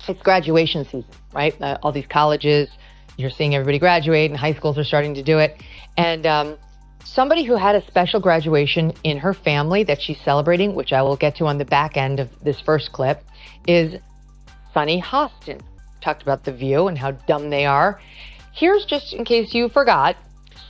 It's graduation season, right? All these colleges, you're seeing everybody graduate, and high schools are starting to do it. And somebody who had a special graduation in her family that she's celebrating, which I will get to on the back end of this first clip, is Sunny Hostin. Talked about The View and how dumb they are. Here's, just in case you forgot,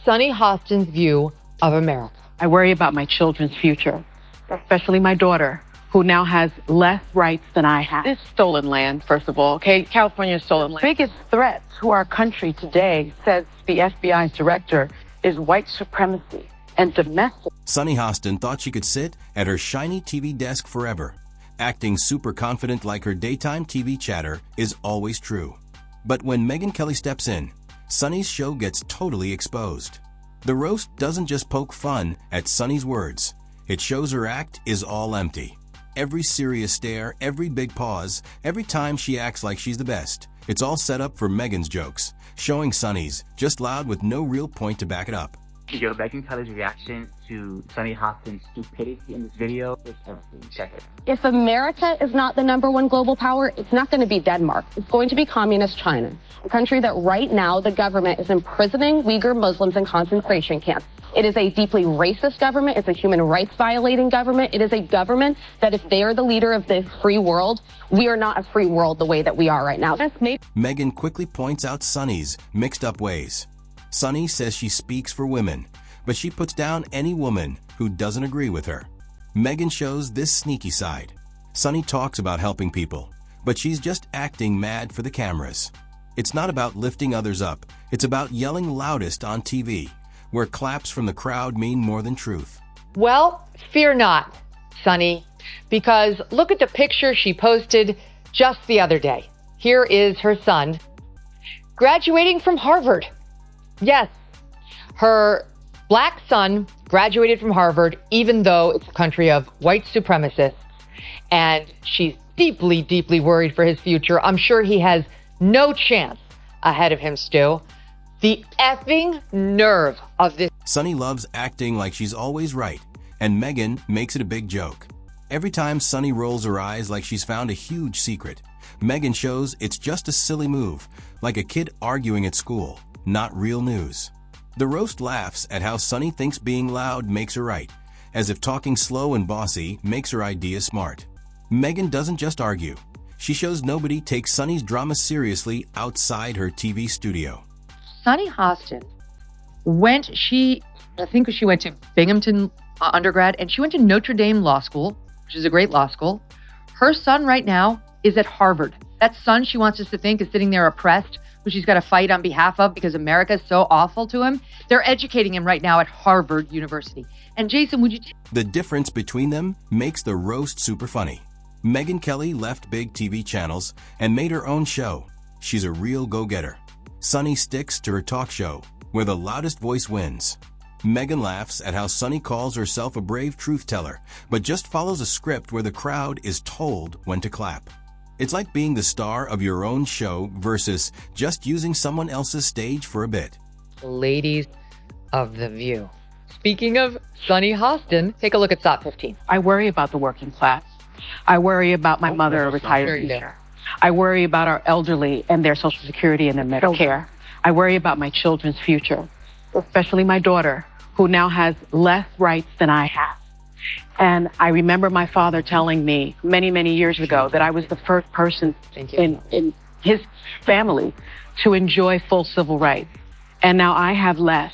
Sunny Hostin's view of America. I worry about my children's future, especially my daughter, who now has less rights than I have. This stolen land, first of all, okay? California's stolen land. Biggest threat to our country today, says the FBI's director, is white supremacy and domestic. Sunny Hostin thought she could sit at her shiny TV desk forever, acting super confident like her daytime TV chatter is always true. But when Megyn Kelly steps in, Sunny's show gets totally exposed. The roast doesn't just poke fun at Sunny's words. It shows her act is all empty. Every serious stare, every big pause, every time she acts like she's the best, it's all set up for Megyn's jokes, showing Sunny's just loud with no real point to back it up. Megyn Kelly's reaction to Sunny Hostin's stupidity in this video is everything. Check it. If America is not the #1 global power, it's not going to be Denmark. It's going to be communist China, a country that right now the government is imprisoning Uyghur Muslims in concentration camps. It is a deeply racist government. It's a human rights violating government. It is a government that if they are the leader of this free world, we are not a free world the way that we are right now. Megyn quickly points out Sunny's mixed up ways. Sunny says she speaks for women, but she puts down any woman who doesn't agree with her. Megyn shows this sneaky side. Sunny talks about helping people, but she's just acting mad for the cameras. It's not about lifting others up. It's about yelling loudest on TV, where claps from the crowd mean more than truth. Well, fear not, Sunny, because look at the picture she posted just the other day. Here is her son graduating from Harvard. Yes, her black son graduated from Harvard, even though it's a country of white supremacists, and she's deeply, deeply worried for his future. I'm sure he has no chance ahead of him, Stu. The effing nerve of this. Sunny loves acting like she's always right, and Megyn makes it a big joke. Every time Sunny rolls her eyes like she's found a huge secret, Megyn shows it's just a silly move, like a kid arguing at school, not real news. The roast laughs at how Sunny thinks being loud makes her right, as if talking slow and bossy makes her idea smart. Megyn doesn't just argue. She shows nobody takes Sunny's drama seriously outside her TV studio. Sunny Hostin I think she went to Binghamton undergrad, and she went to Notre Dame Law School, which is a great law school. Her son right now is at Harvard. That son she wants us to think is sitting there oppressed, who she's got to fight on behalf of because America is so awful to him. They're educating him right now at Harvard University. And Jason, would you... The difference between them makes the roast super funny. Megyn Kelly left big TV channels and made her own show. She's a real go-getter. Sunny sticks to her talk show, where the loudest voice wins. Megyn laughs at how Sunny calls herself a brave truth teller, but just follows a script where the crowd is told when to clap. It's like being the star of your own show versus just using someone else's stage for a bit. Ladies of The View. Speaking of Sunny Hostin, take a look at SOT 15. I worry about the working class. I worry about my mother, a retired teacher. I worry about our elderly and their Social Security and their Medicare. I worry about my children's future, especially my daughter, who now has less rights than I have. And I remember my father telling me many, many years ago that I was the first person in his family to enjoy full civil rights. And now I have less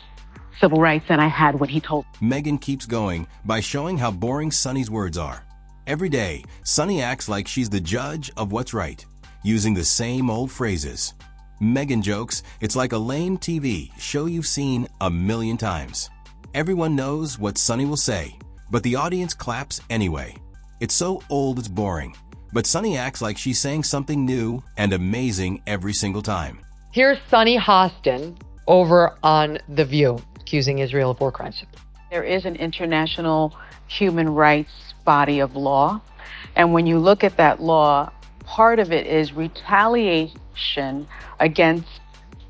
civil rights than I had when he told me. Megyn keeps going by showing how boring Sunny's words are. Every day, Sunny acts like she's the judge of what's right, using the same old phrases. Megyn jokes it's like a lame TV show you've seen a million times. Everyone knows what Sunny will say, but the audience claps anyway. It's so old it's boring, but Sunny acts like she's saying something new and amazing every single time. Here's Sunny Hostin over on The View, accusing Israel of war crimes. There is an international human rights body of law, and when you look at that law, part of it is retaliation against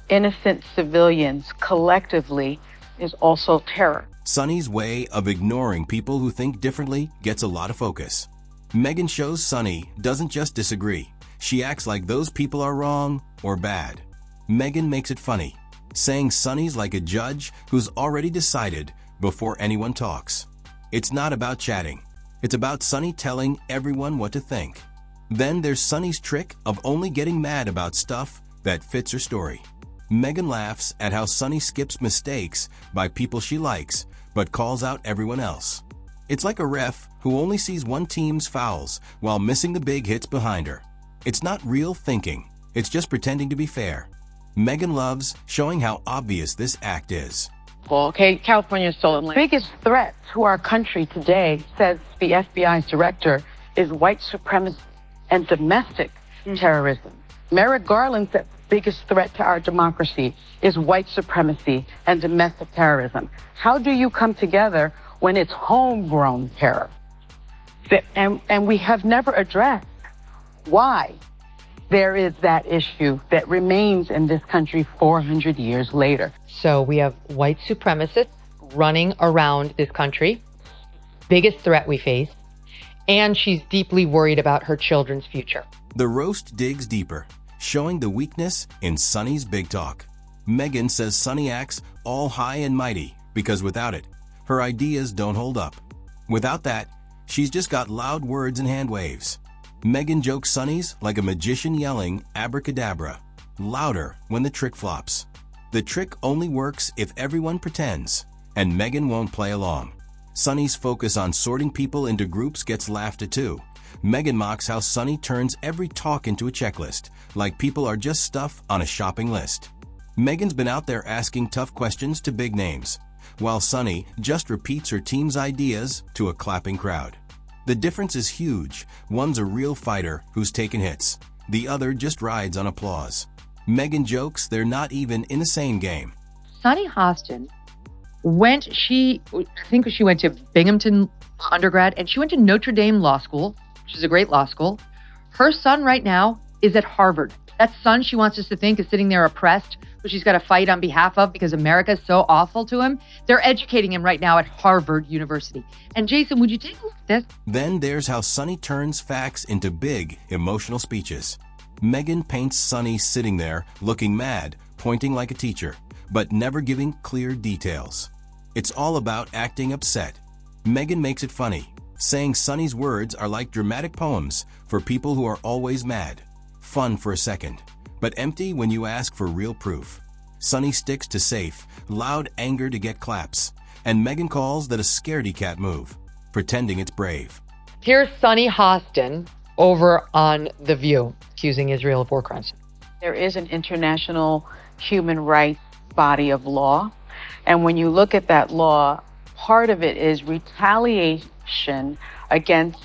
innocent civilians collectively is also terror. Sunny's way of ignoring people who think differently gets a lot of focus. Megyn shows Sunny doesn't just disagree. she acts like those people are wrong or bad. Megyn makes it funny, saying Sunny's like a judge who's already decided before anyone talks. It's not about chatting. It's about Sunny telling everyone what to think. Then there's Sunny's trick of only getting mad about stuff that fits her story. Megyn laughs at how Sunny skips mistakes by people she likes, but calls out everyone else. It's like a ref who only sees one team's fouls while missing the big hits behind her. It's not real thinking. It's just pretending to be fair. Megyn loves showing how obvious this act is. Okay, California stolen land. Biggest threat to our country today, says the FBI's director, is white supremacy and domestic terrorism. Merrick Garland said the biggest threat to our democracy is white supremacy and domestic terrorism. How do you come together when it's homegrown terror? And we have never addressed why there is that issue that remains in this country 400 years later. So we have white supremacists running around this country, biggest threat we face, and she's deeply worried about her children's future. The roast digs deeper, showing the weakness in Sunny's big talk. Megyn says Sunny acts all high and mighty because without it, her ideas don't hold up. Without that, she's just got loud words and hand waves. Megyn jokes Sunny's like a magician yelling abracadabra, louder when the trick flops. The trick only works if everyone pretends, and Megyn won't play along. Sunny's focus on sorting people into groups gets laughed at too. Megyn mocks how Sunny turns every talk into a checklist, like people are just stuff on a shopping list. Megyn's been out there asking tough questions to big names, while Sunny just repeats her team's ideas to a clapping crowd. The difference is huge. One's a real fighter who's taken hits. The other just rides on applause. Megyn jokes they're not even in the same game. Sunny Hostin I think she went to Binghamton undergrad, and she went to Notre Dame Law School, which is a great law school. Her son right now is at Harvard. That son she wants us to think is sitting there oppressed, who she's got to fight on behalf of because America is so awful to him. They're educating him right now at Harvard University. And Jason, would you take a look at this? Then there's how Sunny turns facts into big, emotional speeches. Megyn paints Sunny sitting there, looking mad, pointing like a teacher, but never giving clear details. It's all about acting upset. Megyn makes it funny, saying Sunny's words are like dramatic poems for people who are always mad. Fun for a second, but empty when you ask for real proof. Sunny sticks to safe, loud anger to get claps, and Megyn calls that a scaredy cat move, pretending it's brave. Here's Sunny Hostin over on The View, accusing Israel of war crimes. There is an international human rights body of law, and when you look at that law, part of it is retaliation against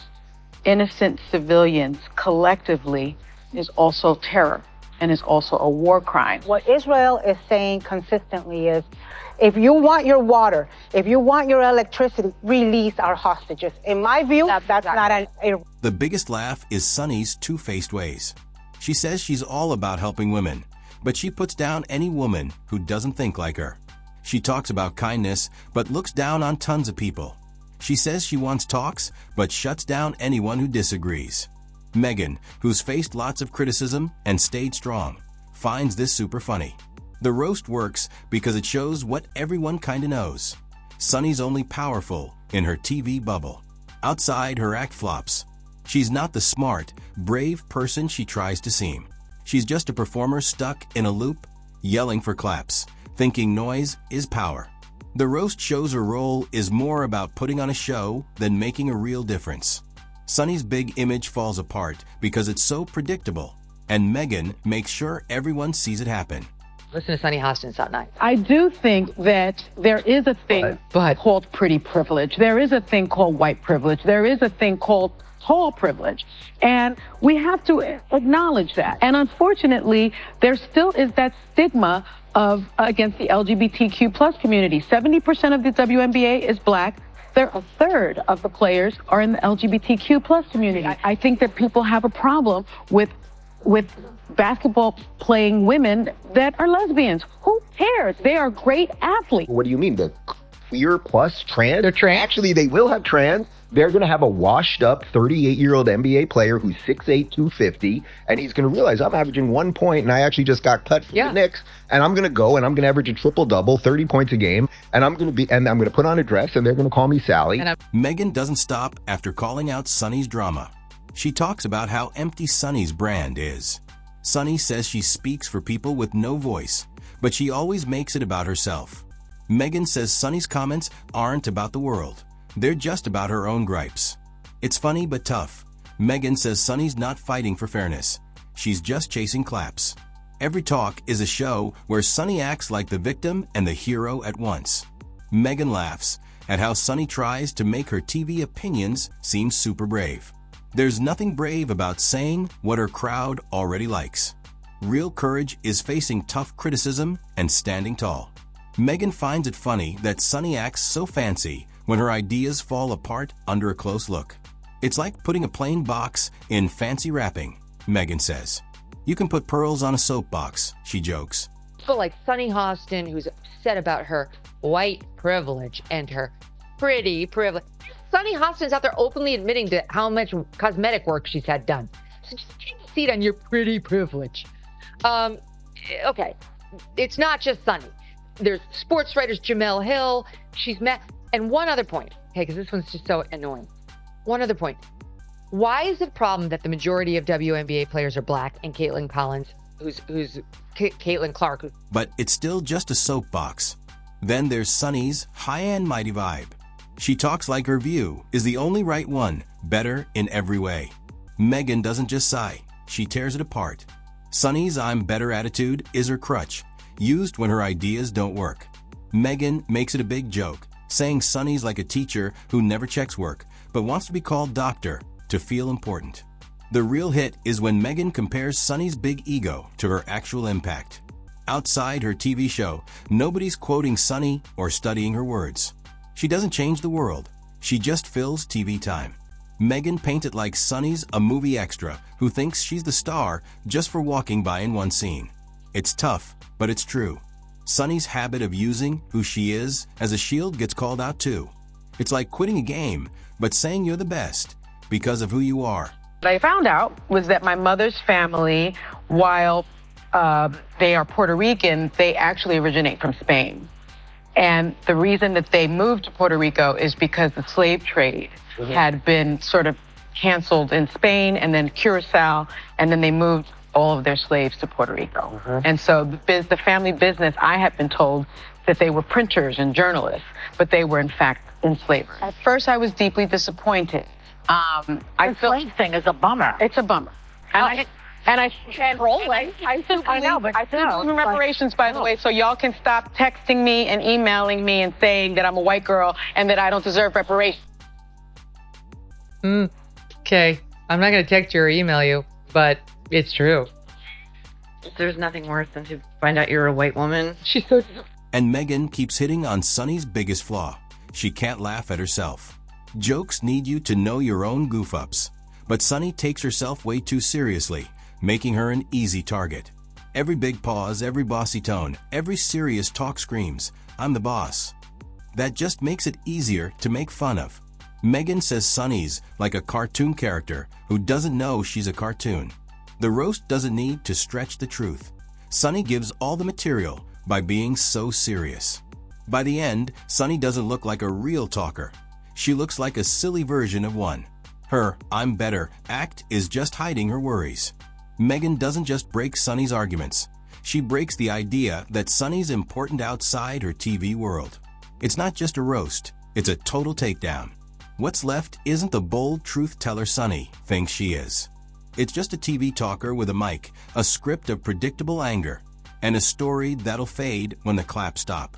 innocent civilians collectively is also terror and is also a war crime. What Israel is saying consistently is, if you want your water, if you want your electricity, release our hostages. In my view, that's not a... The biggest laugh is Sunny's two-faced ways. She says she's all about helping women, but she puts down any woman who doesn't think like her. She talks about kindness, but looks down on tons of people. She says she wants talks, but shuts down anyone who disagrees. Megyn, who's faced lots of criticism and stayed strong, finds this super funny. The roast works because it shows what everyone kinda knows. Sunny's only powerful in her TV bubble. Outside, her act flops. She's not the smart, brave person she tries to seem. She's just a performer stuck in a loop, yelling for claps, thinking noise is power. The roast shows her role is more about putting on a show than making a real difference. Sunny's big image falls apart because it's so predictable, and Megyn makes sure everyone sees it happen. Listen to Sunny Hostin, it's not nice. I do think that there is a thing called pretty privilege. There is a thing called white privilege. There is a thing called tall privilege. And we have to acknowledge that. And unfortunately, there still is that stigma against the LGBTQ plus community. 70% of the WNBA is Black. A third of the players are in the LGBTQ plus community. I think that people have a problem with basketball playing women that are lesbians. Who cares? They are great athletes. What do you mean? queer plus trans. They're trans? Actually, they will have trans. They're going to have a washed-up 38-year-old NBA player who's 6'8", 250, and he's going to realize I'm averaging 1 point, and I actually just got cut from the Knicks, and I'm going to go and I'm going to average a triple-double, 30 points a game, and I'm going to put on a dress, and they're going to call me Sally. Megyn doesn't stop after calling out Sonny's drama. She talks about how empty Sonny's brand is. Sonny says she speaks for people with no voice, but she always makes it about herself. Megyn says Sonny's comments aren't about the world. They're just about her own gripes. It's funny but tough. Megyn says Sonny's not fighting for fairness. She's just chasing claps. Every Talk is a show where Sonny acts like the victim and the hero at once. Megyn laughs at how Sonny tries to make her TV opinions seem super brave. There's nothing brave about saying what her crowd already likes. Real courage is facing tough criticism and standing tall. Megyn finds it funny that Sonny acts so fancy when her ideas fall apart under a close look. It's like putting a plain box in fancy wrapping, Megyn says. You can put pearls on a soapbox, she jokes. But like Sonny Hostin, who's upset about her white privilege and her pretty privilege. Sonny Hostin's out there openly admitting to how much cosmetic work she's had done. So just take a seat on your pretty privilege. Okay, it's not just Sonny. There's sports writers Jamel Hill. She's met. And one other point, okay, because this one's just so annoying. One other point. Why is it a problem that the majority of WNBA players are black and Caitlin Collins, who's Caitlin Clark? But it's still just a soapbox. Then there's Sonny's high and mighty vibe. She talks like her view is the only right one, better in every way. Megyn doesn't just sigh, she tears it apart. Sonny's I'm better attitude is her crutch, used when her ideas don't work. Megyn makes it a big joke, saying Sonny's like a teacher who never checks work, but wants to be called doctor to feel important. The real hit is when Megyn compares Sonny's big ego to her actual impact. Outside her TV show, nobody's quoting Sonny or studying her words. She doesn't change the world, she just fills TV time. Megyn painted like Sonny's a movie extra who thinks she's the star just for walking by in one scene. It's tough, but it's true. Sonny's habit of using who she is as a shield gets called out too. It's like quitting a game, but saying you're the best because of who you are. What I found out was that my mother's family, while they are Puerto Rican, they actually originate from Spain. And the reason that they moved to Puerto Rico is because the slave trade had been sort of canceled in Spain and then Curacao, and then they moved all of their slaves to Puerto Rico. And so the family business, I had been told that they were printers and journalists, but they were in fact enslavers. At first I was deeply disappointed. The slave thing is a bummer. It's a bummer. I know, but I still believe in reparations, by the way, so y'all can stop texting me and emailing me and saying that I'm a white girl and that I don't deserve reparations. Okay, I'm not going to text you or email you, but it's true. There's nothing worse than to find out you're a white woman. She's so... And Megyn keeps hitting on Sonny's biggest flaw. She can't laugh at herself. Jokes need you to know your own goof-ups. But Sonny takes herself way too seriously, making her an easy target. Every big pause, every bossy tone, every serious talk screams, I'm the boss. That just makes it easier to make fun of. Megyn says Sonny's like a cartoon character who doesn't know she's a cartoon. The roast doesn't need to stretch the truth. Sonny gives all the material by being so serious. By the end, Sonny doesn't look like a real talker. She looks like a silly version of one. Her I'm better act is just hiding her worries. Megyn doesn't just break Sonny's arguments. She breaks the idea that Sonny's important outside her TV world. It's not just a roast, it's a total takedown. What's left isn't the bold truth teller Sonny thinks she is. It's just a TV talker with a mic, a script of predictable anger, and a story that'll fade when the claps stop.